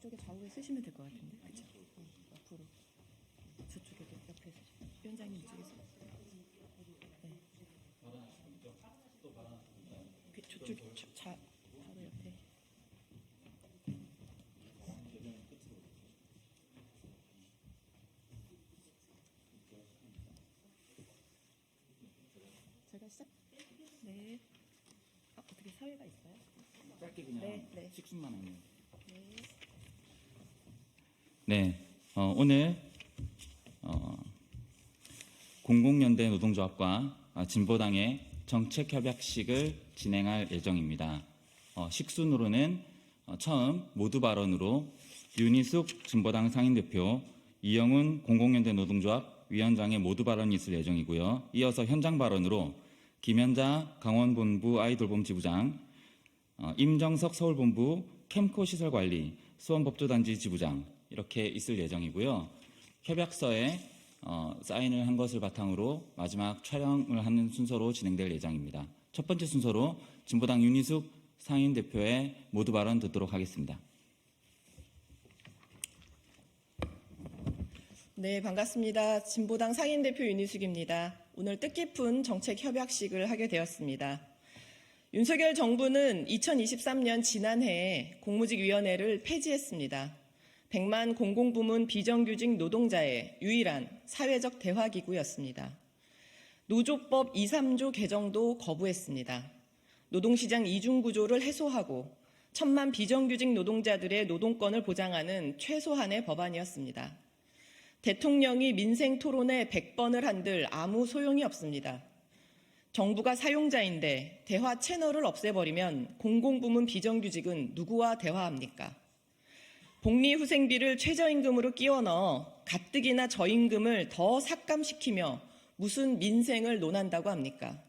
저쪽에 좌우에 쓰시면 될 것 같은데, 그렇죠? 앞으로 저쪽에 옆에서 위원장님 이쪽에서. 네. 저쪽 바로 옆에. 제가 시작. 네. 어떻게 사회가 있어요? 짧게 그냥 네. 식순만 하면. 네. 오늘 공공연대 노동조합과 진보당의 정책협약식을 진행할 예정입니다. 식순으로는 처음 모두 발언으로 윤희숙 진보당 상임대표, 이영훈 공공연대 노동조합 위원장의 모두 발언이 있을 예정이고요. 이어서 현장 발언으로 김현자 강원본부 아이돌봄 지부장, 임정석 서울본부 캠코 시설관리 수원법조단지 지부장 이렇게 있을 예정이고요. 협약서에 사인을 한 것을 바탕으로 마지막 촬영을 하는 순서로 진행될 예정입니다. 첫 번째 순서로 진보당 윤희숙 상임대표의 모두 발언 듣도록 하겠습니다. 네, 반갑습니다. 진보당 상임대표 윤희숙입니다. 오늘 뜻깊은 정책협약식을 하게 되었습니다. 윤석열 정부는 2023년 지난해에 공무직위원회를 폐지했습니다. 100만 공공부문 비정규직 노동자의 유일한 사회적 대화기구였습니다. 노조법 2, 3조 개정도 거부했습니다. 노동시장 이중구조를 해소하고 1000만 비정규직 노동자들의 노동권을 보장하는 최소한의 법안이었습니다. 대통령이 민생 토론회 100번을 한들 아무 소용이 없습니다. 정부가 사용자인데 대화 채널을 없애버리면 공공부문 비정규직은 누구와 대화합니까? 복리후생비를 최저임금으로 끼워 넣어 가뜩이나 저임금을 더 삭감시키며 무슨 민생을 논한다고 합니까?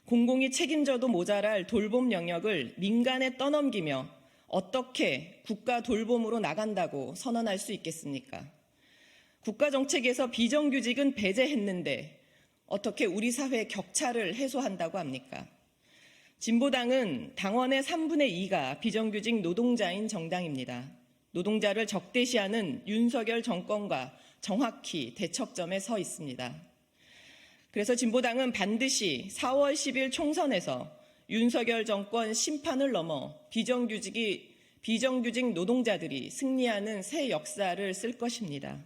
공공이 책임져도 모자랄 돌봄 영역을 민간에 떠넘기며 어떻게 국가 돌봄으로 나간다고 선언할 수 있겠습니까? 국가정책에서 비정규직은 배제했는데 어떻게 우리 사회 격차를 해소한다고 합니까? 진보당은 당원의 3분의 2가 비정규직 노동자인 정당입니다. 노동자를 적대시하는 윤석열 정권과 정확히 대척점에 서 있습니다. 그래서 진보당은 반드시 4월 10일 총선에서 윤석열 정권 심판을 넘어 비정규직 노동자들이 승리하는 새 역사를 쓸 것입니다.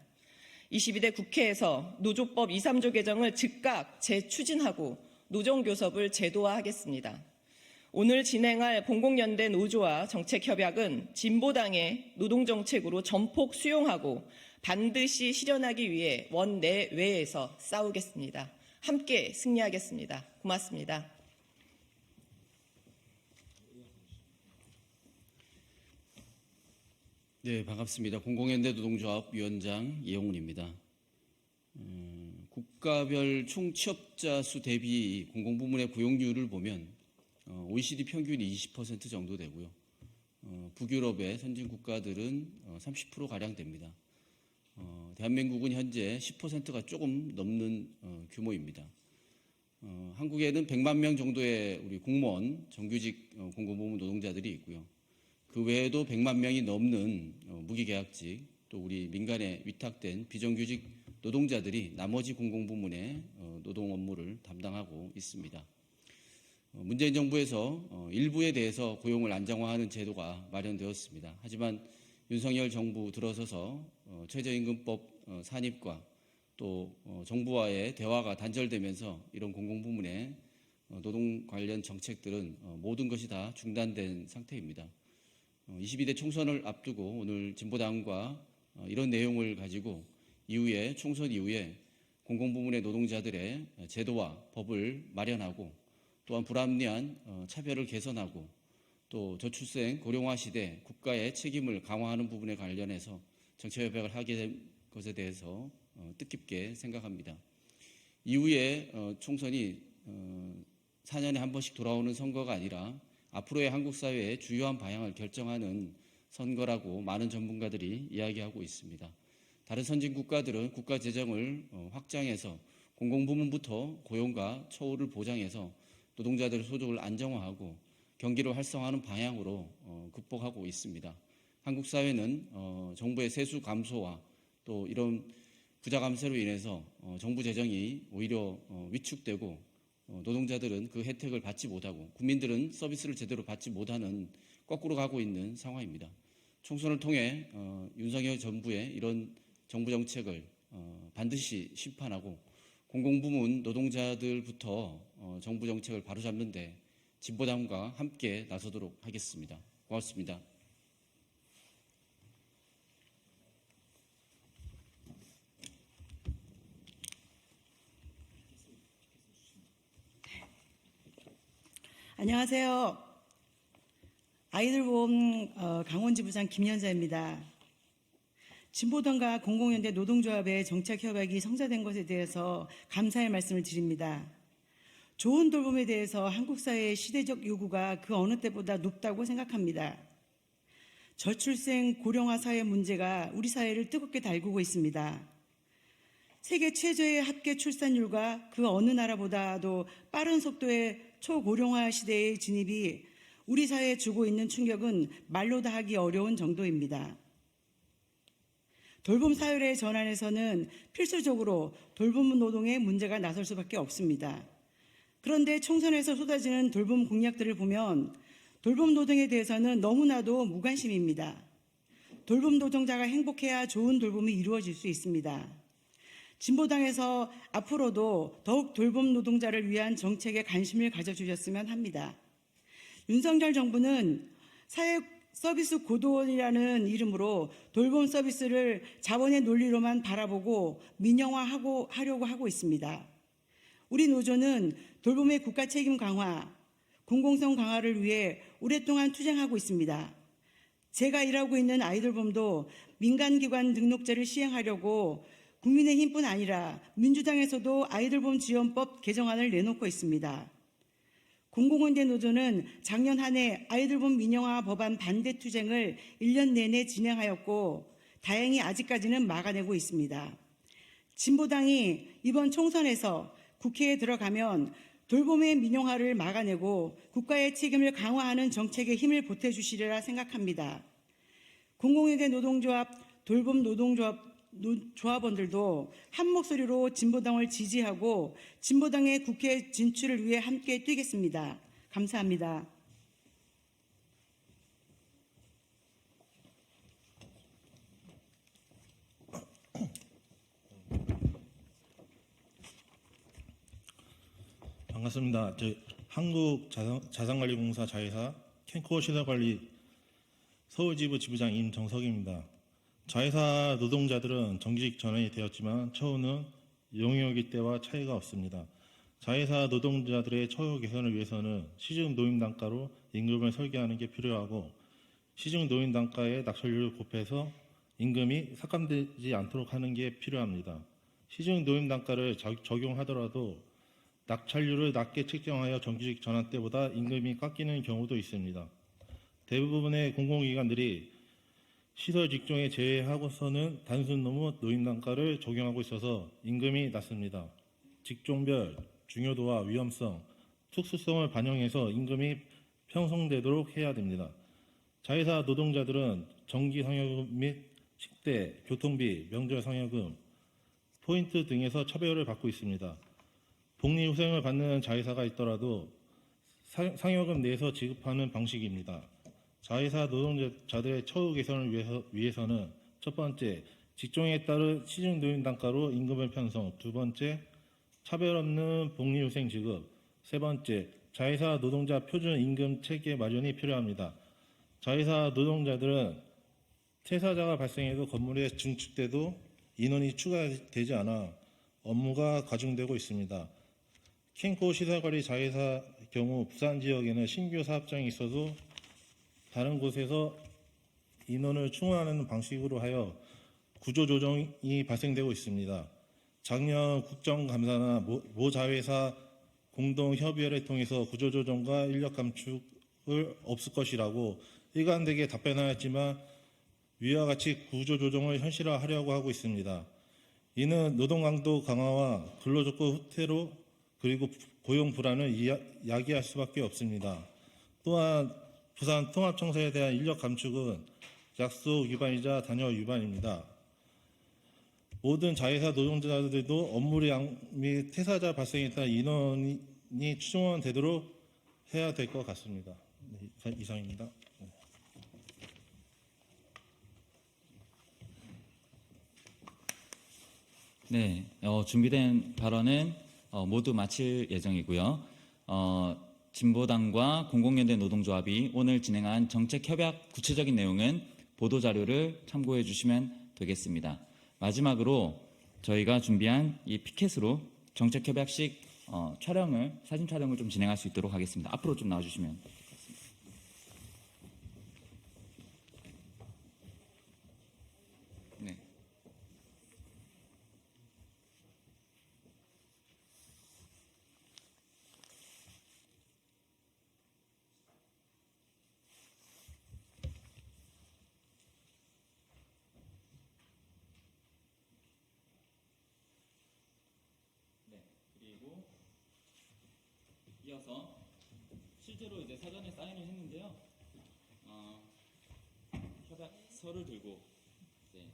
22대 국회에서 노조법 2, 3조 개정을 즉각 재추진하고 노정교섭을 제도화하겠습니다. 오늘 진행할 공공연대 노조와 정책협약은 진보당의 노동정책으로 전폭 수용하고 반드시 실현하기 위해 원내외에서 싸우겠습니다. 함께 승리하겠습니다. 고맙습니다. 네, 반갑습니다. 공공연대 노동조합 위원장 이영훈입니다. 국가별 총 취업자 수 대비 공공부문의 고용률을 보면 OECD 평균이 20% 정도 되고요. 북유럽의 선진 국가들은 30%가량 됩니다. 대한민국은 현재 10%가 조금 넘는 규모입니다. 한국에는 100만 명 정도의 우리 공무원, 정규직 공공부문 노동자들이 있고요. 그 외에도 100만 명이 넘는 무기계약직, 또 우리 민간에 위탁된 비정규직 노동자들이 나머지 공공부문의 노동 업무를 담당하고 있습니다. 문재인 정부에서 일부에 대해서 고용을 안정화하는 제도가 마련되었습니다. 하지만 윤석열 정부 들어서서 최저임금법 산입과 또 정부와의 대화가 단절되면서 이런 공공부문의 노동 관련 정책들은 모든 것이 다 중단된 상태입니다. 22대 총선을 앞두고 오늘 진보당과 이런 내용을 가지고 이후에 총선 이후에 공공부문의 노동자들의 제도와 법을 마련하고 또한 불합리한 차별을 개선하고 또 저출생 고령화 시대 국가의 책임을 강화하는 부분에 관련해서 정책협약을 하게 된 것에 대해서 뜻깊게 생각합니다. 이후에 총선이 4년에 한 번씩 돌아오는 선거가 아니라 앞으로의 한국 사회의 주요한 방향을 결정하는 선거라고 많은 전문가들이 이야기하고 있습니다. 다른 선진 국가들은 국가 재정을 확장해서 공공부문부터 고용과 처우를 보장해서 노동자들의 소득을 안정화하고 경기를 활성화하는 방향으로 극복하고 있습니다. 한국 사회는 정부의 세수 감소와 또 이런 부자 감세로 인해서 정부 재정이 오히려 위축되고 노동자들은 그 혜택을 받지 못하고 국민들은 서비스를 제대로 받지 못하는 거꾸로 가고 있는 상황입니다. 총선을 통해 윤석열 정부의 이런 정부 정책을 반드시 심판하고 공공부문 노동자들부터 정부 정책을 바로잡는 데 진보당과 함께 나서도록 하겠습니다. 고맙습니다. 안녕하세요. 아이들보험 강원지부장 김연자입니다. 진보당과 공공연대 노동조합의 정책 협약이 성사된 것에 대해서 감사의 말씀을 드립니다. 좋은 돌봄에 대해서 한국 사회의 시대적 요구가 그 어느 때보다 높다고 생각합니다. 저출생 고령화 사회 문제가 우리 사회를 뜨겁게 달구고 있습니다. 세계 최저의 합계 출산율과 그 어느 나라보다도 빠른 속도의 초고령화 시대의 진입이 우리 사회에 주고 있는 충격은 말로 다 하기 어려운 정도입니다. 돌봄 사회의 전환에서는 필수적으로 돌봄 노동의 문제가 나설 수밖에 없습니다. 그런데 총선에서 쏟아지는 돌봄 공약들을 보면 돌봄 노동에 대해서는 너무나도 무관심입니다. 돌봄 노동자가 행복해야 좋은 돌봄이 이루어질 수 있습니다. 진보당에서 앞으로도 더욱 돌봄 노동자를 위한 정책에 관심을 가져주셨으면 합니다. 윤석열 정부는 사회 서비스 고도원이라는 이름으로 돌봄 서비스를 자본의 논리로만 바라보고 민영화하려고 하고 있습니다. 우리 노조는 돌봄의 국가 책임 강화, 공공성 강화를 위해 오랫동안 투쟁하고 있습니다. 제가 일하고 있는 아이돌봄도 민간기관 등록제를 시행하려고 국민의힘뿐 아니라 민주당에서도 아이돌봄 지원법 개정안을 내놓고 있습니다. 공공연대 노조는 작년 한 해 아이돌봄 민영화 법안 반대 투쟁을 1년 내내 진행하였고 다행히 아직까지는 막아내고 있습니다. 진보당이 이번 총선에서 국회에 들어가면 돌봄의 민영화를 막아내고 국가의 책임을 강화하는 정책에 힘을 보태주시리라 생각합니다. 공공연대 노동조합, 돌봄 조합원들도 한 목소리로 진보당을 지지하고 진보당의 국회 진출을 위해 함께 뛰겠습니다. 감사합니다. 반갑습니다. 한국자산관리공사 자회사 캔코 시설관리 서울지부 지부장 임정석입니다. 자회사 노동자들은 정규직 전환이 되었지만 처우는 용역일 때와 차이가 없습니다. 자회사 노동자들의 처우 개선을 위해서는 시중 노임 단가로 임금을 설계하는 게 필요하고 시중 노임 단가의 낙찰률을 곱해서 임금이 삭감되지 않도록 하는 게 필요합니다. 시중 노임 단가를 적용하더라도 낙찰률을 낮게 책정하여 정규직 전환 때보다 임금이 깎이는 경우도 있습니다. 대부분의 공공기관들이 시설 직종에 제외하고서는 단순 노임 단가를 적용하고 있어서 임금이 낮습니다. 직종별 중요도와 위험성, 특수성을 반영해서 임금이 편성되도록 해야 됩니다. 자회사 노동자들은 정기 상여금 및 식대, 교통비, 명절 상여금, 포인트 등에서 차별을 받고 있습니다. 복리후생을 받는 자회사가 있더라도 상여금 내에서 지급하는 방식입니다. 자회사 노동자들의 처우 개선을 위해서는 첫 번째, 직종에 따른 시중 노임 단가로 임금을 편성, 두 번째, 차별 없는 복리후생 지급, 세 번째, 자회사 노동자 표준 임금 체계 마련이 필요합니다. 자회사 노동자들은 퇴사자가 발생해도 건물에 증축돼도 인원이 추가되지 않아 업무가 가중되고 있습니다. 캔코 시설관리 자회사 경우 부산 지역에는 신규 사업장이 있어도 다른 곳에서 인원을 충원하는 방식으로 하여 구조조정이 발생되고 있습니다. 작년 국정감사나 모 자회사 공동협의회를 통해서 구조조정과 인력 감축을 없을 것이라고 일관되게 답변하였지만 위와 같이 구조조정을 현실화하려고 하고 있습니다. 이는 노동강도 강화와 근로조건 후퇴로 그리고 고용 불안을 야기할 수밖에 없습니다. 또한 부산 통합청사에 대한 인력 감축은 약속 위반이자 단열 위반입니다. 모든 자회사 노동자들도 업무량 및 퇴사자 발생에 따른 인원이 충원되도록 해야 될 것 같습니다. 네, 이상입니다. 네, 준비된 발언은 모두 마칠 예정이고요. 진보당과 공공연대 노동조합이 오늘 진행한 정책협약 구체적인 내용은 보도자료를 참고해 주시면 되겠습니다. 마지막으로 저희가 준비한 이 피켓으로 정책협약식 사진 촬영을 좀 진행할 수 있도록 하겠습니다. 앞으로 좀 나와주시면 좋겠습니다. 네. 그리고 이어서 실제로 이제 사전에 사인을 했는데요. 협약서를 들고 이제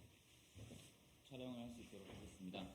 촬영을 할 수 있도록 하겠습니다.